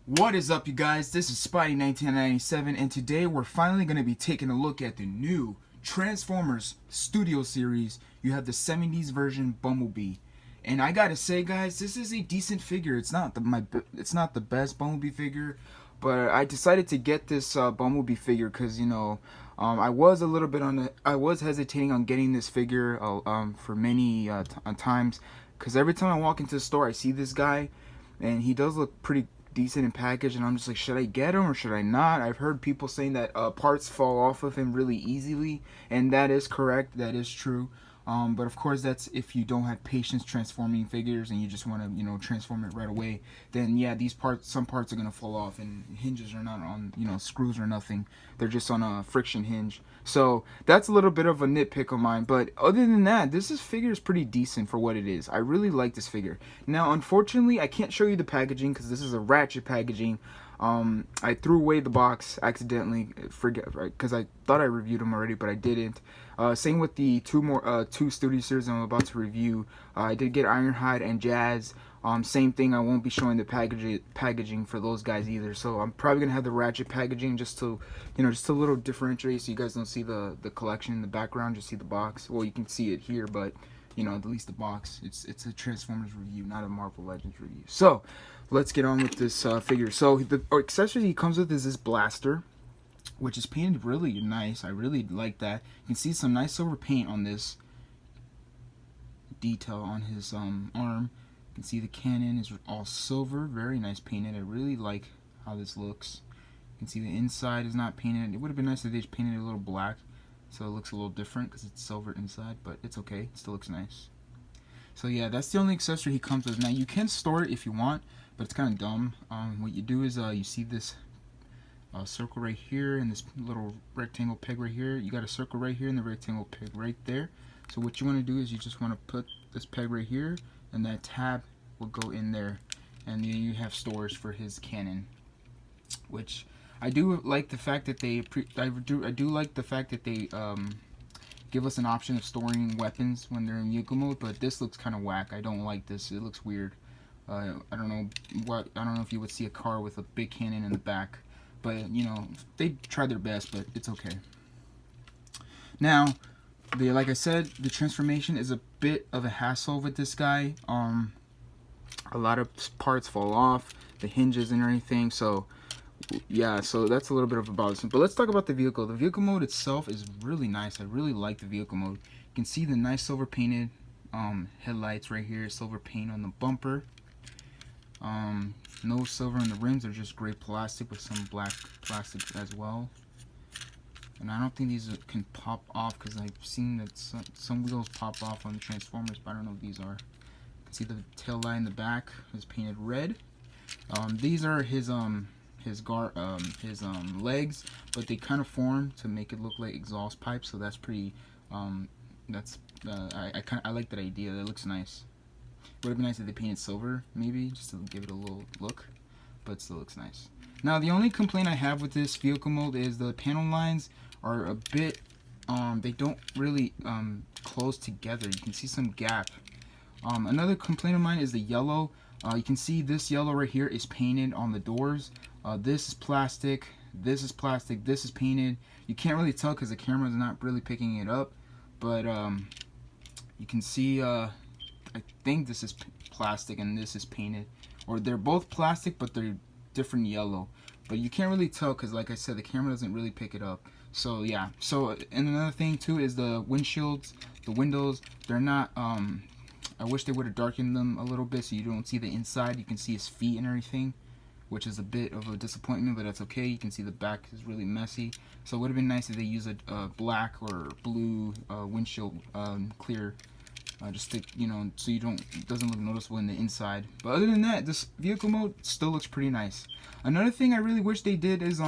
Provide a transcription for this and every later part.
What is up, you guys? This is Spidey1997, and today we're finally going to be taking a look at the new Transformers Studio Series. You have the 70s version Bumblebee, and I gotta say, guys, this is a decent figure. It's not the best Bumblebee figure, but I decided to get this Bumblebee figure because I was a little bit I was hesitating on getting this figure for many times, because every time I walk into the store, I see this guy, and he does look pretty decent in package, and I'm just like, should I get him or should I not? I've heard people saying that parts fall off of him really easily, and that is correct. That is true. But of course, that's if you don't have patience transforming figures and you just want to, transform it right away. Then yeah, some parts are gonna fall off, and hinges are not on, screws or nothing. They're just on a friction hinge. So that's a little bit of a nitpick of mine. But other than that, figure is pretty decent for what it is. I really like this figure. Now, unfortunately, I can't show you the packaging because this is a ratchet packaging. I threw away the box accidentally, because I thought I reviewed them already, but I didn't. Same with the two studio series I'm about to review. I did get Ironhide and Jazz. Same thing. I won't be showing the packaging for those guys either. So I'm probably gonna have the ratchet packaging just to, just a little differentiate, so you guys don't see the collection in the background. Just see the box. Well, you can see it here, but at least the box. It's a Transformers review, not a Marvel Legends review. So let's get on with this figure. So the accessory he comes with is this blaster, which is painted really nice. I really like that. You can see some nice silver paint on this detail on his arm. You can see the cannon is all silver, very nice painted. I really like how this looks. You can see the inside is not painted. It would have been nice if they just painted it a little black, so it looks a little different because it's silver inside, but it's okay. It still looks nice. So yeah, that's the only accessory he comes with. Now you can store it if you want, but it's kind of dumb. What you do is you see this circle right here and this little rectangle peg right here. You got a circle right here and the rectangle peg right there. So what you want to do is you just want to put this peg right here, and that tab will go in there, and then you have storage for his cannon. Which I do like the fact that they like the fact that they give us an option of storing weapons when they're in vehicle mode, but this looks kind of whack. I don't like this. It looks weird. I don't know if you would see a car with a big cannon in the back, but they tried their best, but it's okay. Now, like I said, the transformation is a bit of a hassle with this guy. A lot of parts fall off, the hinges and everything, so yeah, so that's a little bit of a bothersome. But let's talk about the vehicle. The vehicle mode itself is really nice. I really like the vehicle mode. You can see the nice silver painted headlights right here, silver paint on the bumper. No silver on the rims, they're just gray plastic with some black plastic as well. And I don't think these can pop off, because I've seen that some wheels pop off on the Transformers, but I don't know what these are. You can see the tail light in the back is painted red. These are his legs, but they kind of form to make it look like exhaust pipes, so that's pretty I like that idea. That looks nice. Would have been nice if they painted silver, maybe, just to give it a little look, but it still looks nice. Now, the only complaint I have with this vehicle mode is the panel lines are a bit, they don't really close together. You can see some gap. Another complaint of mine is the yellow. You can see this yellow right here is painted on the doors. This is plastic, this is plastic, this is painted. You can't really tell because the camera is not really picking it up, but you can see I think this is plastic and this is painted, or they're both plastic but they're different yellow, but you can't really tell because, like I said, the camera doesn't really pick it up. So yeah, and another thing too is the windshields, the windows, they're not I wish they would have darkened them a little bit so you don't see the inside. You can see his feet and everything, which is a bit of a disappointment, but that's okay. You can see the back is really messy, so it would have been nice if they used a black or blue windshield clear, just to, so it doesn't look noticeable in the inside. But other than that, this vehicle mode still looks pretty nice. Another thing I really wish they did is,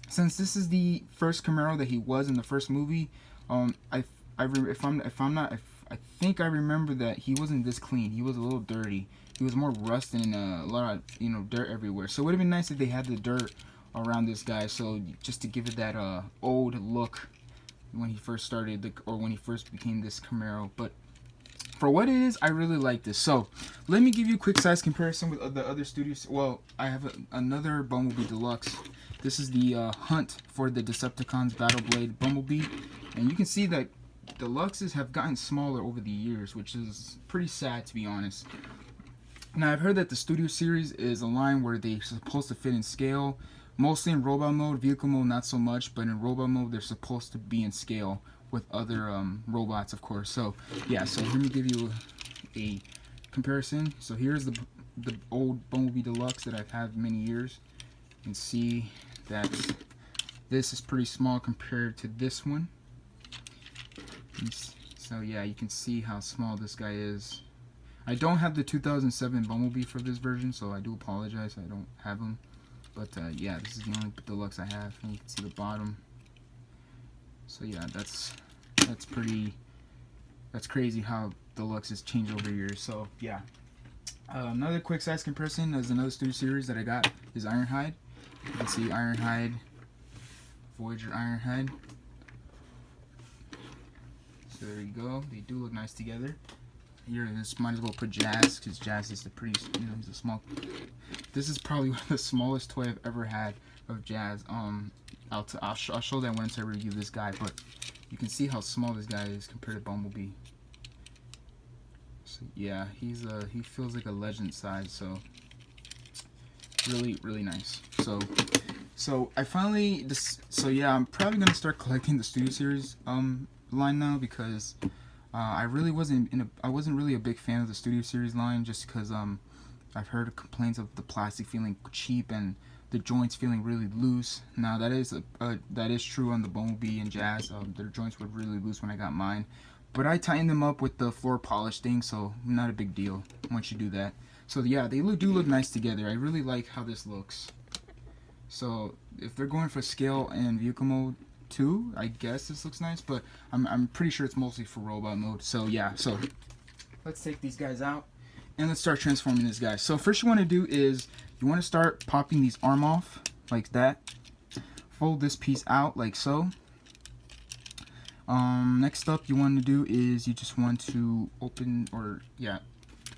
since this is the first Camaro that he was in the first movie, I think I remember that he wasn't this clean. He was a little dirty. He was more rust and a lot of dirt everywhere. So it would have been nice if they had the dirt around this guy, so just to give it that old look when he first started, or when he first became this Camaro. But for what it is, I really like this. So let me give you a quick size comparison with the other studios. Well, I have another Bumblebee Deluxe. This is the Hunt for the Decepticons Battle Blade Bumblebee, and you can see that Deluxes have gotten smaller over the years, which is pretty sad, to be honest. Now, I've heard that the Studio Series is a line where they're supposed to fit in scale, mostly in robot mode. Vehicle mode, not so much, but in robot mode, they're supposed to be in scale with other robots, of course. So, yeah, so let me give you a comparison. So here's the old Bumblebee Deluxe that I've had many years. You can see that this is pretty small compared to this one. So yeah, you can see how small this guy is. I don't have the 2007 Bumblebee for this version, so I do apologize. I don't have him. But yeah, this is the only Deluxe I have. And you can see the bottom. So yeah, that's crazy how Deluxes change over years. So yeah. Another quick size comparison is another Studio Series that I got is Ironhide. You can see Ironhide, Voyager Ironhide. So there you go. They do look nice together. Here, this might as well put Jazz, because Jazz is the pretty, you know, he's a small. This is probably one of the smallest toy I've ever had of Jazz. I'll show that once I review this guy, but you can see how small this guy is compared to Bumblebee. So yeah, he feels like a legend size. So really nice. So I finally so yeah, I'm probably gonna start collecting the Studio Series line now, because I wasn't really a big fan of the Studio Series line, just because I've heard complaints of the plastic feeling cheap and the joints feeling really loose. Now that is true on the Bumblebee and Jazz. Their joints were really loose when I got mine, but I tightened them up with the floor polish thing, so not a big deal once you do that. So yeah, they do look nice together. I really like how this looks. So if they're going for scale and vehicle mode too, I guess this looks nice, but I'm pretty sure it's mostly for robot mode. So yeah, so let's take these guys out and let's start transforming this guy. So first you want to do is you want to start popping these arm off like that. Fold this piece out like so. Next up you want to do is you just want to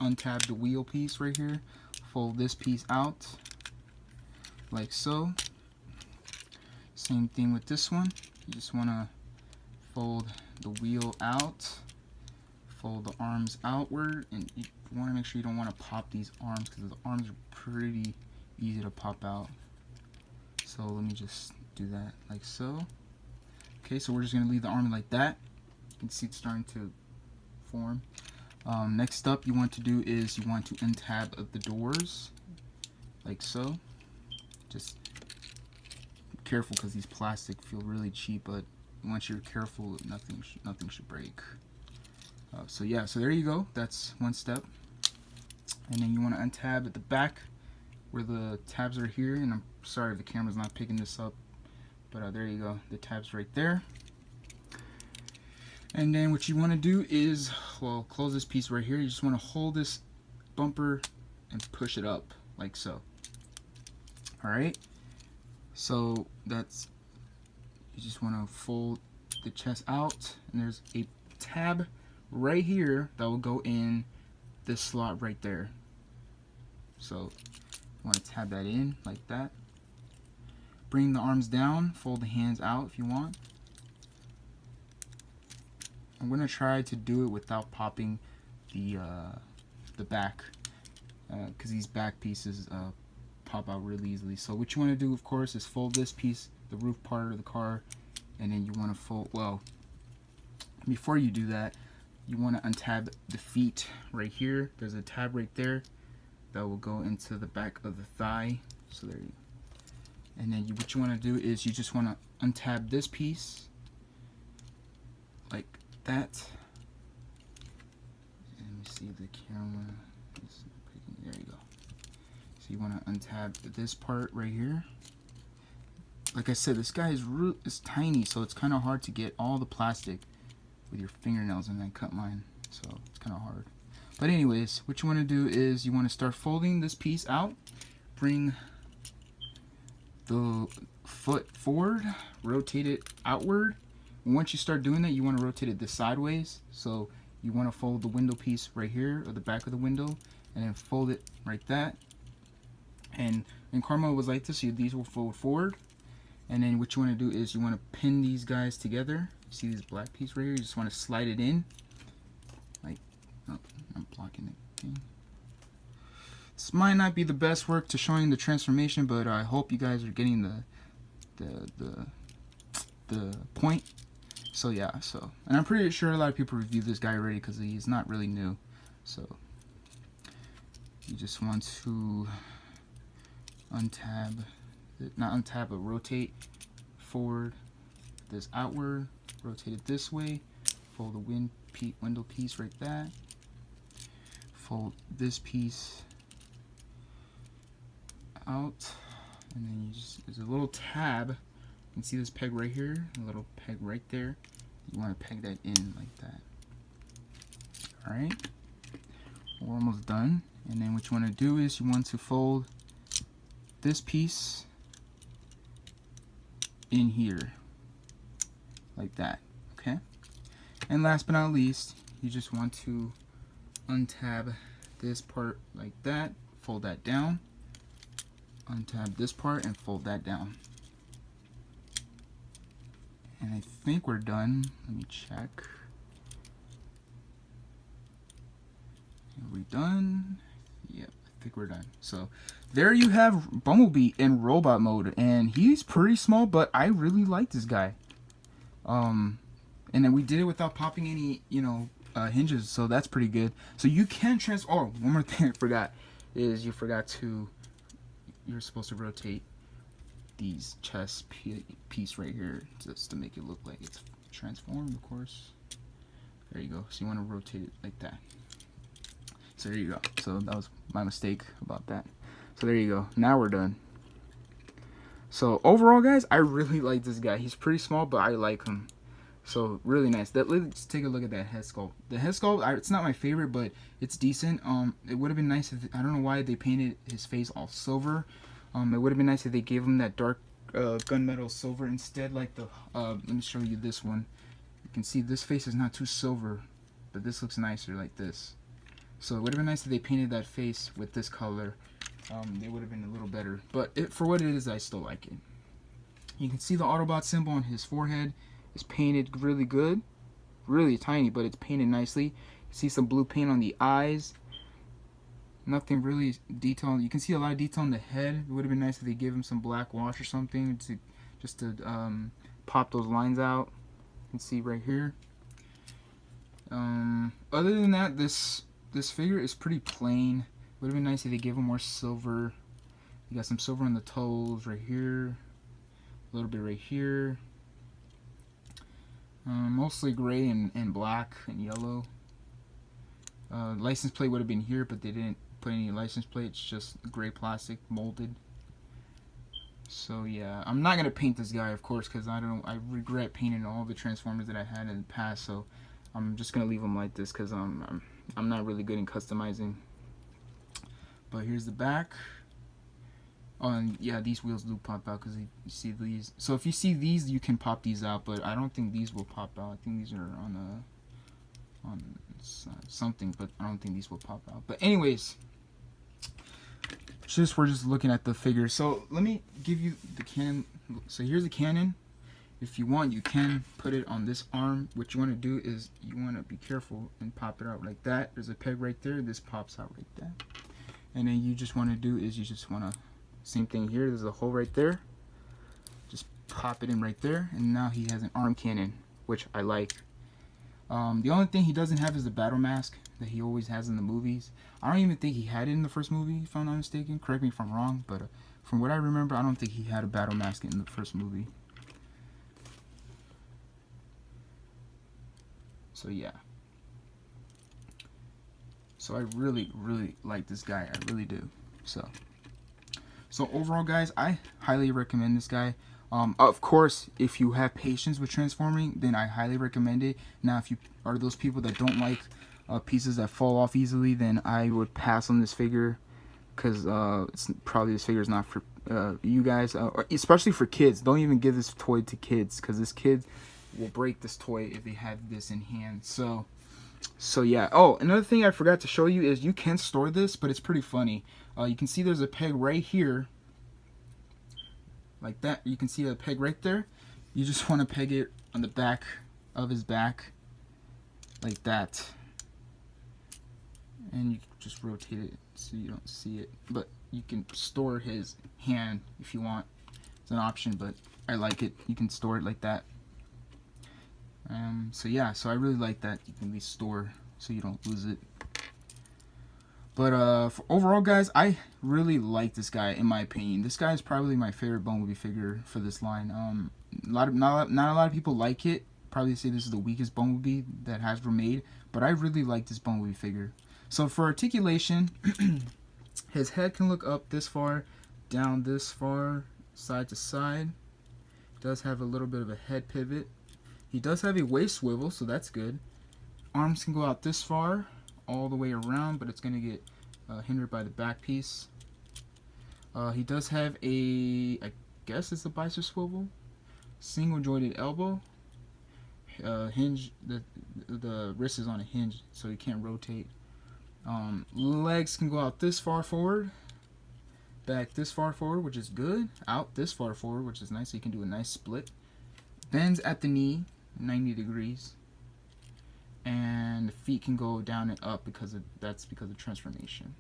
untab the wheel piece right here. Fold this piece out like so. Same thing with this one. You just want to fold the wheel out, fold the arms outward, and you want to make sure you don't want to pop these arms, because the arms are pretty easy to pop out. So let me just do that like so. Okay, so we're just going to leave the arm like that. You can see it's starting to form. Next up you want to do is you want to untab the doors like so. Just careful, because these plastic feel really cheap, but once you're careful, nothing should break. So yeah, so there you go. That's one step. And then you want to untab at the back where the tabs are here. And I'm sorry if the camera's not picking this up, but there you go. The tabs right there. And then what you want to do is, well, close this piece right here. You just want to hold this bumper and push it up like so. All right. So that's, you just want to fold the chest out, and there's a tab right here that will go in this slot right there. So you want to tab that in like that. Bring the arms down, fold the hands out if you want. I'm going to try to do it without popping the back, because these back pieces pop out really easily. So what you want to do, of course, is fold this piece, the roof part of the car, and then you want to fold, well, before you do that, you want to untab the feet right here. There's a tab right there that will go into the back of the thigh. So there you go. And then what you want to do is you just want to untab this piece like that. Let me see the camera. There you go. So you want to untab this part right here. Like I said, this guy is tiny, so it's kind of hard to get all the plastic with your fingernails, and I cut mine, so it's kind of hard. But anyways, what you want to do is you want to start folding this piece out, bring the foot forward, rotate it outward. And once you start doing that, you want to rotate it this sideways, so you want to fold the window piece right here, or the back of the window, and then fold it like that. And in car mode was like this, so these will fold forward. And then what you want to do is you want to pin these guys together. See this black piece right here? You just want to slide it in. Like, oh, I'm blocking it. Okay. This might not be the best work to showing the transformation, but I hope you guys are getting the point. So yeah, and I'm pretty sure a lot of people reviewed this guy already because he's not really new. So you just want to untab, not untab, but rotate forward this outward, rotate it this way, fold the window piece right there, fold this piece out, and then you just, there's a little tab, you can see this peg right here, a little peg right there, you want to peg that in like that. Alright, we're almost done. And then what you want to do is you want to fold this piece in here like that. Okay, and last but not least, you just want to untab this part like that, fold that down, untab this part and fold that down. And I think we're done. Let me check. Are we done? Yep, I think we're done. So there you have Bumblebee in robot mode, and he's pretty small, but I really like this guy. And then we did it without popping any, hinges, so that's pretty good. So you can oh, one more thing I forgot is you're supposed to rotate these chest piece right here just to make it look like it's transformed, of course. There you go. So you want to rotate it like that. So there you go. So that was my mistake about that. So there you go. Now we're done. So overall, guys, I really like this guy. He's pretty small, but I like him. So really nice. Let's take a look at that head sculpt. The head sculpt, it's not my favorite, but it's decent. It would have been nice if, I don't know why they painted his face all silver. It would have been nice if they gave him that dark gunmetal silver instead, like the let me show you this one. You can see this face is not too silver, but this looks nicer like this. So it would have been nice if they painted that face with this color. They would have been a little better, but for what it is, I still like it. You can see the Autobot symbol on his forehead is painted really good, really tiny, but it's painted nicely. You see some blue paint on the eyes. Nothing really detailed. You can see a lot of detail on the head. It would have been nice if they gave him some black wash or something to pop those lines out. You can see right here. Other than that, this figure is pretty plain. Would have been nice if they gave him more silver. You got some silver on the toes right here, a little bit right here. Mostly gray and black and yellow. License plate would have been here, but they didn't put any license plate. It's just gray plastic molded. So yeah, I'm not gonna paint this guy, of course, because I regret painting all the Transformers that I had in the past. So I'm just gonna leave them like this because I'm not really good in customizing. But here's the back. Oh, and yeah, these wheels do pop out because you see these. So if you see these, you can pop these out, but I don't think these will pop out. I think these are on something, but I don't think these will pop out. But anyways, we're just looking at the figure. So let me give you the cannon. So here's the cannon. If you want, you can put it on this arm. What you want to do is you want to be careful and pop it out like that. There's a peg right there. This pops out like that. And then you just want to do is you just want to, same thing here. There's a hole right there. Just pop it in right there. And now he has an arm cannon, which I like. The only thing he doesn't have is the battle mask that he always has in the movies. I don't even think he had it in the first movie, if I'm not mistaken. Correct me if I'm wrong, but from what I remember, I don't think he had a battle mask in the first movie. So yeah. So I really, really like this guy. I really do. So overall, guys, I highly recommend this guy. Of course, if you have patience with transforming, then I highly recommend it. Now, if you are those people that don't like pieces that fall off easily, then I would pass on this figure, because this figure is not for you guys, especially for kids. Don't even give this toy to kids, because this kid will break this toy if they have this in hand. So So yeah. Oh, another thing I forgot to show you is you can store this, but it's pretty funny. You can see there's a peg right here, like that. You can see a peg right there. You just want to peg it on the back of his back, like that, and you just rotate it so you don't see it. But you can store his hand if you want. It's an option, but I like it. You can store it like that. So yeah, so I really like that you can at least store so you don't lose it. But for overall, guys, I really like this guy. In my opinion, this guy is probably my favorite Bumblebee figure for this line. Not a lot of people like it. Probably say this is the weakest Bumblebee that Hasbro made, but I really like this Bumblebee figure. So for articulation, his head can look up this far, down this far, side to side. Does have a little bit of a head pivot. He does have a waist swivel, so that's good. Arms can go out this far, all the way around, but it's going to get hindered by the back piece. He does have a, I guess it's a bicep swivel, single jointed elbow. Hinge, the wrist is on a hinge, so you can't rotate. Legs can go out this far forward, back this far forward, which is good. Out this far forward, which is nice, so you can do a nice split. Bends at the knee 90 degrees, and the feet can go down and up because of transformation.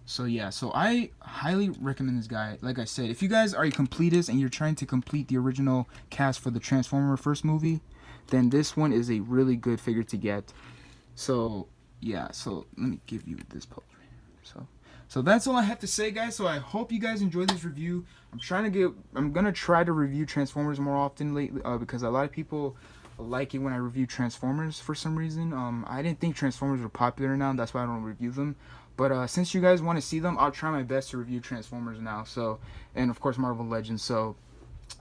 So yeah, so I highly recommend this guy. Like I said, if you guys are a completist and you're trying to complete the original cast for the Transformer first movie, then this one is a really good figure to get. So yeah, so let me give you this pose right here. So that's all I have to say, guys. So I hope you guys enjoyed this review. I'm gonna try to review Transformers more often lately, because a lot of people like it when I review Transformers for some reason. I didn't think Transformers were popular now, that's why I don't review them. But since you guys want to see them, I'll try my best to review Transformers now. So, and of course Marvel Legends. So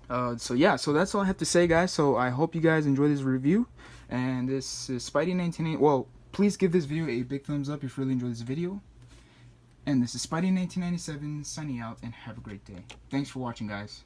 yeah, so that's all I have to say, guys. So I hope you guys enjoy this review. And this is Spidey 1980. Well, please give this video a big thumbs up if you really enjoyed this video. And this is Spidey 1997 signing out, and have a great day. Thanks for watching, guys.